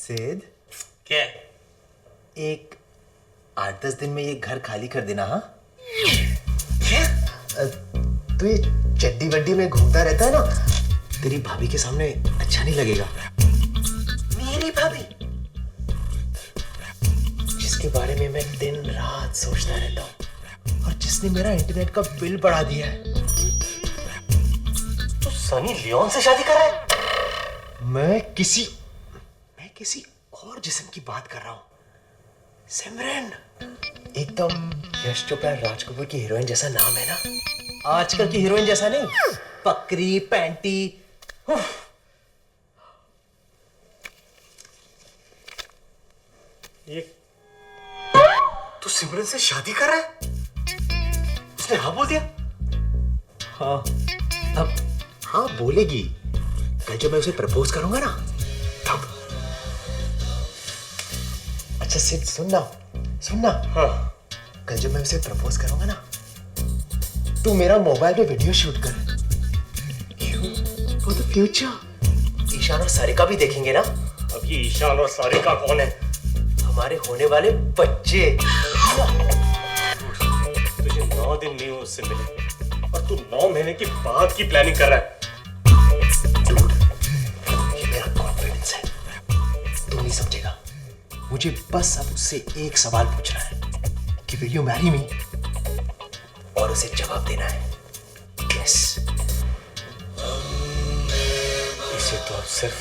सिद, क्या? एक 8-10 दिन में ये घर खाली कर देना। हाँ, क्या? तू ये चड्डी वड्डी में घूमता रहता है ना, तेरी भाभी के सामने अच्छा नहीं लगेगा। मेरी भाभी जिसके बारे में मैं दिन रात सोचता रहता हूँ और जिसने मेरा इंटरनेट का बिल बढ़ा दिया है। तू सनी लियोन से शादी कर रहा है? मैं किसी और जिस्म की बात कर रहा हूँ। सिमरन, एकदम यश चोपड़ा राज कपूर की हीरोइन जैसा नाम है ना, आजकल की हीरोइन जैसा नहीं, पकड़ी पैंटी। ये तू सिमरन से शादी कर रहा है? उसने हाँ बोल दिया? हाँ, अब हाँ बोलेगी। कल जब मैं उसे प्रपोज करूंगा ना तब। अच्छा सिर्फ सुनना। हाँ। कल जब मैं उसे प्रपोज करूंगा ना, तू मेरा मोबाइल पे वीडियो शूट कर। क्यों? For the future. ईशान और सारिका भी देखेंगे ना। अब ये ईशान और सारिका कौन है? हमारे होने वाले बच्चे। तुझे 9 दिन नहीं हुए उससे मिले और तू 9 महीने की बाद की प्लानिंग कर रहा है। Dude, ये मेरा कॉन्फिडेंस है, तू नहीं समझेगा। मुझे बस अब उससे एक सवाल पूछना है कि विल यू मैरी मी, और उसे जवाब देना है यस। इसे तो अब सिर्फ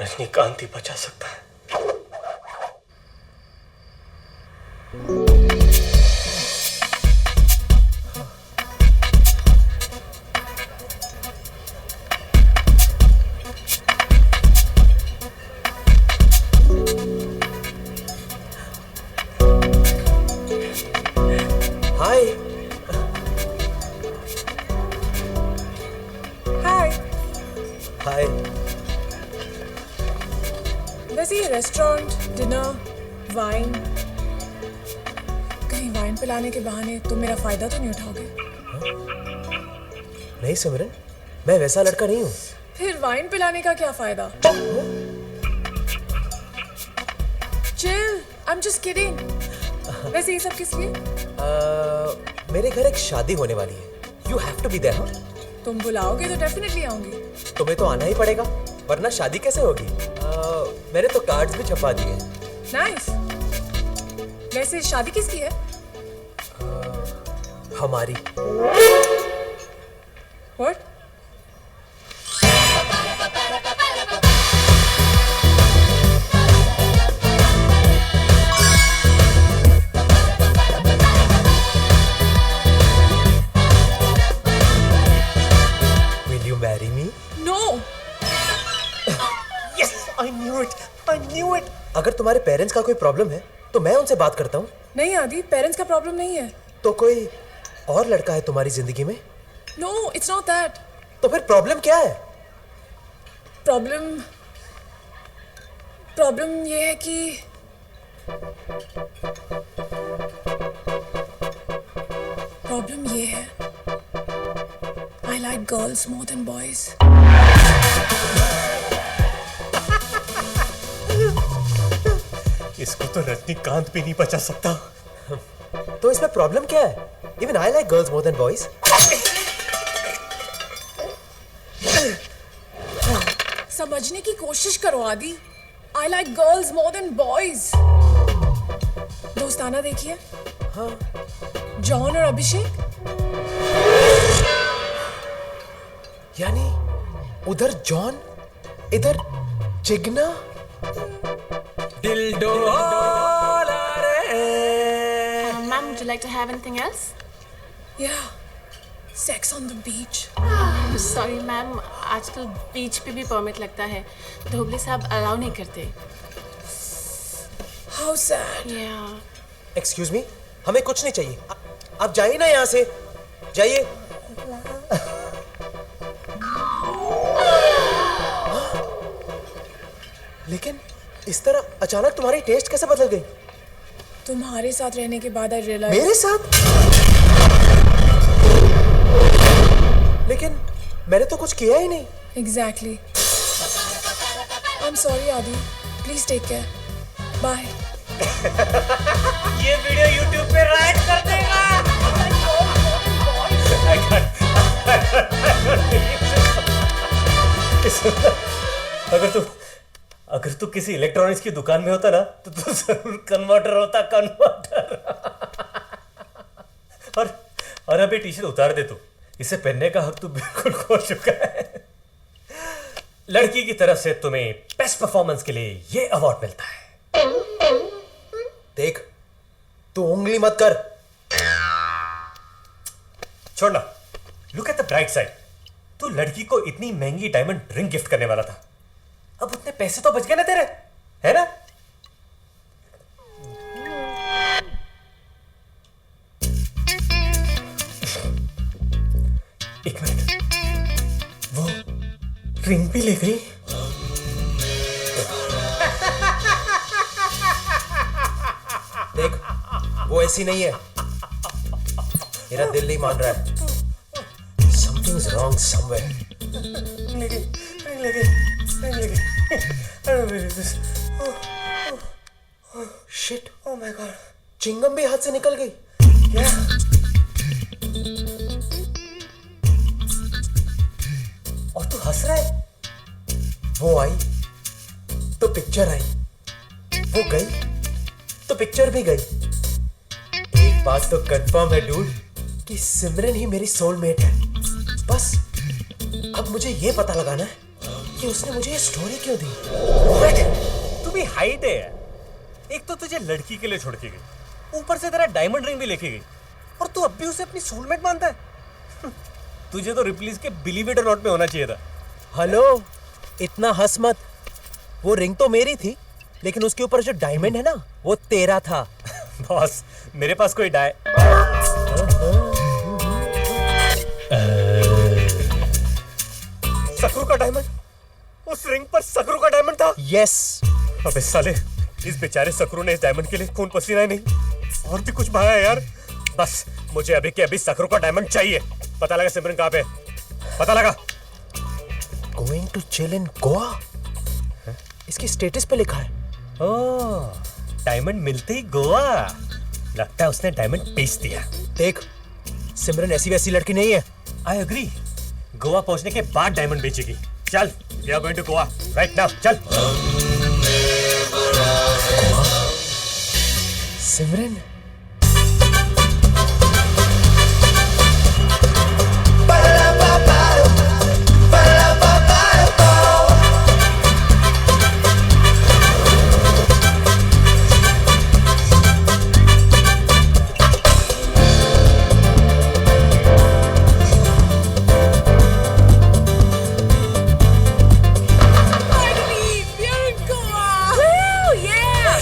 रजनीकांत ही बचा सकता है। हाय। वैसे ये रेस्टोरेंट, डिनर, वाइन, कहीं वाइन पिलाने के बहाने तुम मेरा फायदा तो नहीं उठाओगे? नहीं सिमरन, मैं वैसा लड़का नहीं हूँ। फिर वाइन पिलाने का क्या फायदा? Chill, I am just kidding. वैसे ये सब किस लिए? मेरे घर एक शादी होने वाली है, you have to be there. तुम बुलाओगे तो डेफिनेटली आऊंगी। तुम्हें तो आना ही पड़ेगा, वरना शादी कैसे होगी? मैंने तो कार्ड्स भी छपा दिए। नाइस। वैसे शादी किसकी है? हमारी। What? Will you marry me? No. Yes, I knew it. अगर तुम्हारे पेरेंट्स का कोई प्रॉब्लम है तो मैं उनसे बात करता हूँ। नहीं आदि, पेरेंट्स का प्रॉब्लम नहीं है। तो कोई और लड़का है तुम्हारी जिंदगी में? No, it's not that. तो फिर प्रॉब्लम क्या है? प्रॉब्लम ये है कि I like girls more than boys. इसको तो रजनीकांत भी नहीं बचा सकता। तो इसमें प्रॉब्लम क्या है? Even I like girls more than boys. समझने की कोशिश करो आदि। I like girls more than boys. दोस्ताना देखिए। हाँ। जॉन और अभिषेक। यानी उधर जॉन, इधर चिगना। Ma'am, would you like to have anything else? Yeah. Sex on the beach. Sorry ma'am, आजकल बीच पे भी परमिट लगता है, धोबले साहब अलाउ नहीं करते। How sad. Yeah. Excuse me, हमें कुछ नहीं चाहिए। आप जाइए ना यहाँ से, जाइए। लेकिन इस तरह अचानक तुम्हारी टेस्ट कैसे बदल गई? तुम्हारे साथ रहने के बाद I realized. मेरे साथ? लेकिन मैंने तो कुछ किया ही नहीं। Exactly. I'm sorry, Adi. Please take care. Bye. ये वीडियो YouTube पे राइट कर देगा। अगर तू किसी इलेक्ट्रॉनिक्स की दुकान में होता ना तो तू जरूर कन्वर्टर होता, कन्वर्टर। और अभी टी शर्ट उतार दे तू, इसे पहनने का हक तू बिल्कुल खो चुका है। लड़की की तरफ से तुम्हें बेस्ट परफॉर्मेंस के लिए ये अवार्ड मिलता है। देख, तू उंगली मत कर। छोड़ना, look at the bright side. तू लड़की को इतनी महंगी डायमंड रिंग गिफ्ट करने वाला था, अब उतने पैसे तो बच गए ना तेरे, है ना? एक मिनट, वो रिंग भी ले गई। देख, वो ऐसी नहीं है। मेरा दिल नहीं मान रहा है। Something's wrong somewhere. Shit. Oh my God. Chingam भी हाथ से निकल गई। क्या? और तू हंस रहा है? वो आई तो पिक्चर आई, वो गई तो पिक्चर भी गई। एक बात तो कंफर्म है डूड कि सिमरन ही मेरी सोलमेट है। बस अब मुझे ये पता लगाना है कि उसने मुझे ये स्टोरी क्यों दी। तू भी हाइट है। एक तो तुझे लड़की के लिए छोड़ के गई, ऊपर से तेरा डायमंड रिंग भी लेके गई, और तू अब भी उसे अपनी सोलमेट मानता है। तुझे तो रिप्लीज के बिलीव इट और नॉट में होना चाहिए था। हेलो, इतना हंस मत। वो रिंग तो मेरी थी, लेकिन उसके ऊपर जो डायमंड है ना, वो तेरा था। बॉस, मेरे पास कोई सकरू का डायमंड, उस रिंग पर सकरू का डायमंड था। यस। अबे साले, इस बेचारे सकरू ने इस डायमंड के लिए खून पसीना ही नहीं और भी कुछ बहाया है यार। बस मुझे अभी के अभी सकरू का डायमंड चाहिए। पता लगा सिमरन कहाँ पे, पता लगा। Going to chill in Goa, इसकी स्टेटस पे लिखा है। ओह, डायमंड मिलते ही गोवा। लगता है उसने डायमंड बेच दिया। देख, सिमरन ऐसी वैसी लड़की नहीं है। I agree. गोवा पहुंचने के बाद डायमंड बेचेगी। चल, we are going to Goa right now. चल। Simran, Finally, we are in Goa. Woo, yeah.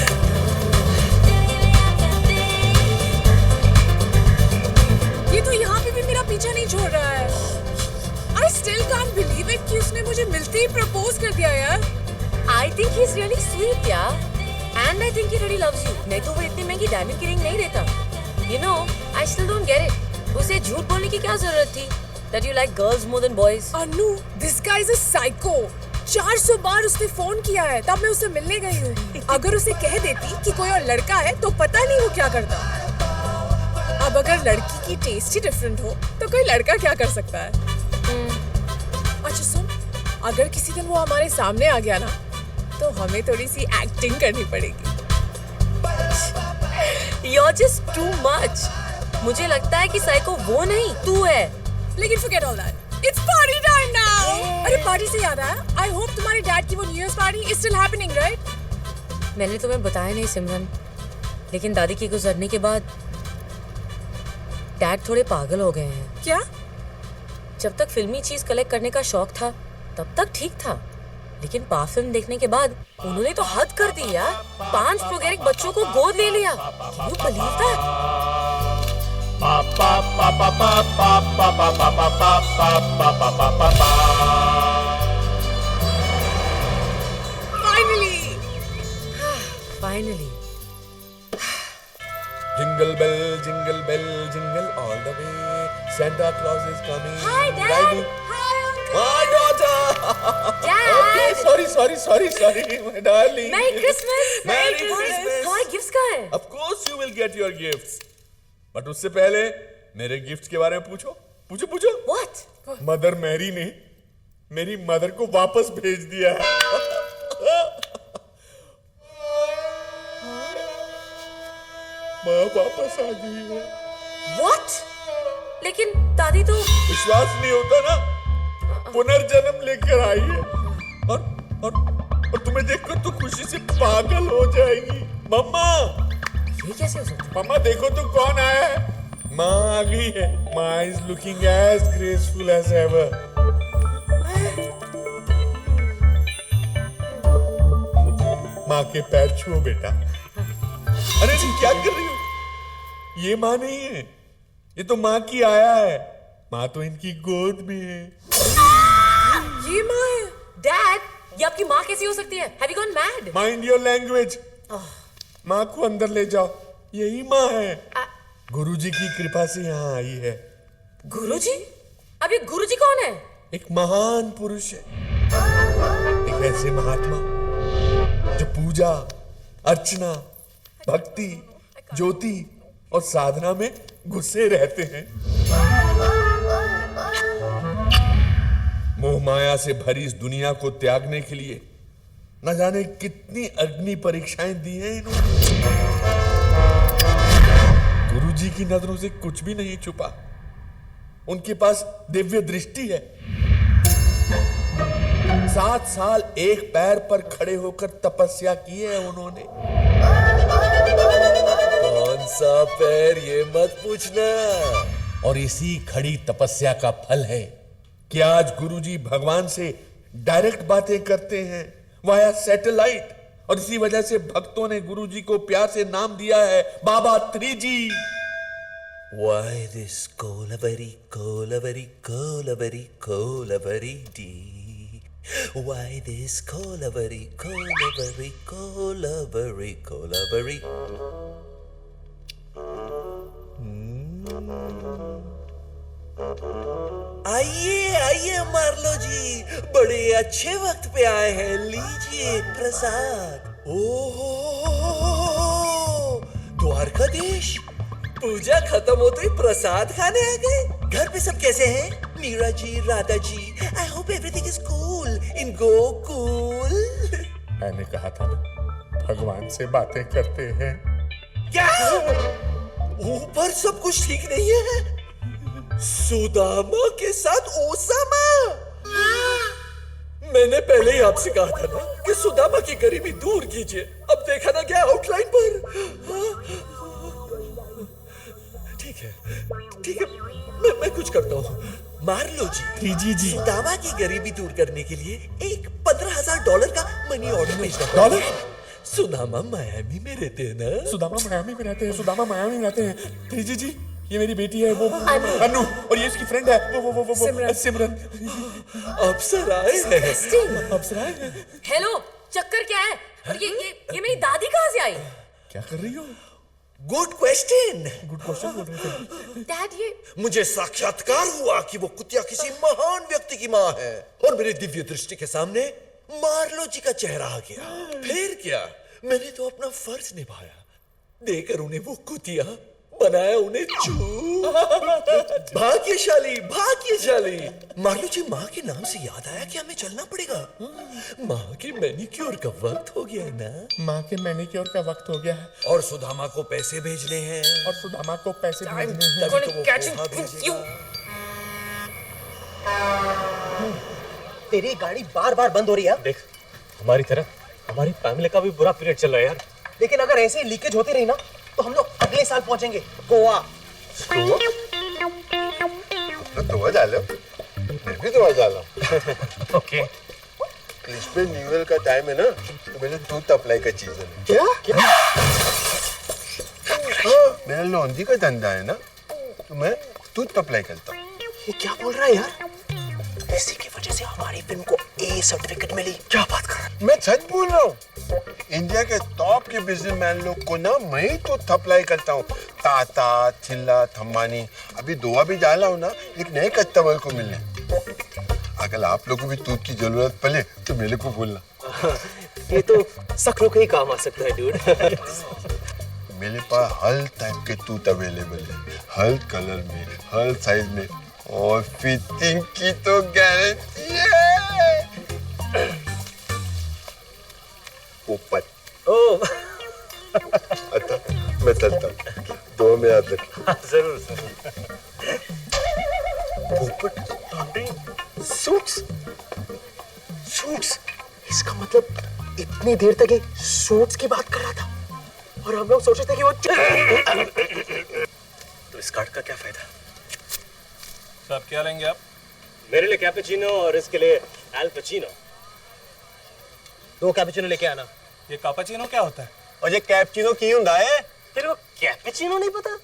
ये तो यहाँ पे भी मेरा पीछा नहीं छोड़ रहा है। I still can't believe it कि उसने मुझे मिलते ही प्रपोज कर दिया यार। I think he's really sweet, yeah. And I think he really loves you. नहीं तो वो इतनी महंगी डायमंड की रिंग नहीं देता. You know, I still don't get it. उसे झूठ बोलने की क्या जरूरत थी? That you like girls more than boys. Anu, this guy is a psycho. 400 बार उसने फोन किया है, तब मैं उससे मिलने गई हूँ। अगर उसे कह देती कि कोई और लड़का है, तो पता नहीं वो क्या करता। अब अगर लड़की की टेस्ट ही डिफरेंट हो, तो कोई लड़का क्या कर सकता है? अच्छा सुन, अगर किसी दिन वो हमारे सामने आ गया ना, तो हमें थोड़ी सी एक्टिंग करनी पड़ेगी। You're just too much. मुझे लगता है कि साइको वो नहीं, तू है. लेकिन forget all that. It's party time now. अरे पार्टी से याद आया, I hope तुम्हारे डैड की वो new year party is still happening, right? मैंने तुम्हें बताया नहीं सिमरन, लेकिन दादी के गुजरने के बाद डैड थोड़े पागल हो गए हैं. क्या? जब तक फिल्मी चीज कलेक्ट करने का शौक था, तब तक ठीक था, लेकिन पा फिल्म देखने के बाद उन्होंने तो हद कर दी यार. 5 प्रोगेरिक बच्चों को गोद ले लिया. Can you believe that? Finally. Finally. Jingle bell, jingle all the way. Santa Claus is coming. Hi, Dad. Riding. Hi, My daughter. Dad! Sorry, my darling. Merry Christmas! Merry Christmas. हमारे गिफ्ट्स कहाँ हैं? Of course you will get your gifts. But उससे पहले मेरे gifts के बारे में पूछो. What? मदर मैरी ने मेरी मदर को वापस भेज दिया है. माँ वापस आ गई है. What? लेकिन दादी तो विश्वास नहीं होता ना? पुनर्जन्म लेकर आई है. और तुम्हें देखकर तो खुशी से पागल हो जाएगी. मम्मा, ये कैसे हो सकता है? मम्मा देखो तो कौन आया है. माँ आ गई है. माँ is looking as graceful as ever. माँ के पैर छुओ बेटा. अरे तुम क्या कर रही हो? ये माँ नहीं है, ये तो माँ की आया है. माँ तो इनकी गोद में है. ये माँ है. डैड, ये आपकी माँ कैसी हो सकती है? Have you gone mad? Mind your language. माँ को अंदर ले जाओ. यही माँ है. गुरुजी की कृपा से यहाँ आई है. गुरुजी? अब ये गुरुजी कौन है? एक महान पुरुष है. एक ऐसे महात्मा जो पूजा, अर्चना, भक्ति, ज्योति और साधना में घुसे रहते हैं. मोह माया से भरी इस दुनिया को त्यागने के लिए न जाने कितनी अग्नि परीक्षाएं दी हैं इन्होंने. गुरुजी की नजरों से कुछ भी नहीं छुपा. उनके पास दिव्य दृष्टि है. 7 साल एक पैर पर खड़े होकर तपस्या की है उन्होंने. कौन सा पैर ये मत पूछना. और इसी खड़ी तपस्या का फल है कि आज गुरुजी भगवान से डायरेक्ट बातें करते हैं वाया सैटेलाइट. और इसी वजह से भक्तों ने गुरुजी को प्यार से नाम दिया है बाबा 3G. Why this Kolavari, Kolavari, Kolavari, Kolavari dee? Why this Kolavari, Kolavari, Kolavari, Kolavari? आइए मार्लो जी, बड़े अच्छे वक्त पे आए हैं. लीजिए प्रसाद. ओहो, द्वारकाधीश, पूजा खत्म होते ही प्रसाद खाने आ गए. घर पे सब कैसे हैं? Meera ji, Radha ji. I hope everything is cool in Gokul. मैंने कहा था ना, भगवान से बातें करते हैं. क्या ऊपर सब कुछ ठीक नहीं है? सुदामा के साथ ओसामा. मैंने पहले ही आपसे कहा था ना कि सुदामा की गरीबी दूर कीजिए. अब देखा ना क्या आउटलाइन पर. ठीक है, मैं कुछ करता हूँ. मार्लो जी, जी. सुदामा की गरीबी दूर करने के लिए एक $15,000 का मनी ऑर्डर भेजना. डॉलर? सुदामा मायामी में रहते हैं ना? सुदामा मायामी में रहते हैं. 3G जी, ये मेरी बेटी है, वो अनु. और ये इसकी फ्रेंड है, वो सिमरन. अप्सरा है. अप्सरा है. हेलो, चक्कर क्या है? और ये मेरी दादी कहाँ से आई? क्या कर रही हो? Good question. गुड क्वेश्चन बोल रहे थे. डैड, ये मुझे साक्षात्कार हुआ कि वो कुतिया किसी महान व्यक्ति की माँ है. और मेरी दिव्य दृष्टि के सामने मार्लो जी का चेहरा आ गया. फिर क्या, मैंने तो अपना फर्ज निभाया. देकर उन्हें वो कुतिया बनाया, उन्हें भाग्यशाली. मार्लो जी, माँ के नाम से याद आया कि हमें चलना पड़ेगा. माँ के मैनिक्योर का वक्त हो गया है ना? माँ के मैनिक्योर का वक्त हो गया है. और सुदामा को पैसे भेजने हैं. और सुदामा को पैसे भेजने हैं. तभी तो वो पोहा भेजेगा. तेरी गाड़ी बार बार बंद हो रही है. देख, हमारी तरह हमारी फैमिली का भी बुरा पीरियड चल रहा है यार. लेकिन अगर ऐसे ही लीकेज होती रही ना तो हम लोग अगले साल पहुंचेंगे गोवा. तो डालो, मैं भी दवा डाला. ओके. इसमें न्यू ईयर का टाइम है ना, तो मेरे दूध अप्लाई का चीज है. क्या? मेरा लॉन्ड्री का धंधा है ना, तो मैं दूध अप्लाई करता हूँ. ये क्या बोल रहा है यार? इसी की वजह से हमारी फिल्म को ए सर्टिफिकेट मिली. क्या बात कर रहा है? मैं सच बोल रहा हूँ. इंडिया के टॉप के बिजनेसमैन लोग को ना मैं ही दूध अप्लाई करता हूँ. टाटा, चिल्ला, थम्मानी. अभी दुआ भी डाला हूँ ना एक नए कस्टमर को मिलने. अगर आप लोगों को भी दूध की जरूरत पड़े तो मेरे को बोलना। ये तो सकरों के ही काम आ सकता है डूड। मेरे पास हर टाइप के दूध अवेलेबल है, हर कलर में, हर साइज में, और फिटिंग की तो गारंटी है। ऊपर ओह अच्छा, मैं चलता हूँ, दो में याद रख। जरूर जरूर। पोपट लॉन्ड्री सूट्स सूट्स, इसका मतलब इतनी देर तक ये सूट्स की बात कर रहा था और हम लोग सोच रहे थे कि वो तो इस कार्ड का क्या फायदा? साहब क्या लेंगे आप? मेरे लिए कैपेचिनो और इसके लिए एल पचीनो। 2 कैपुचिनो लेके आना। ये कापाचीनो क्या होता है? और ये कैपेचिनो की हुंदा है? तेरे को कैपेचिनो नहीं पता?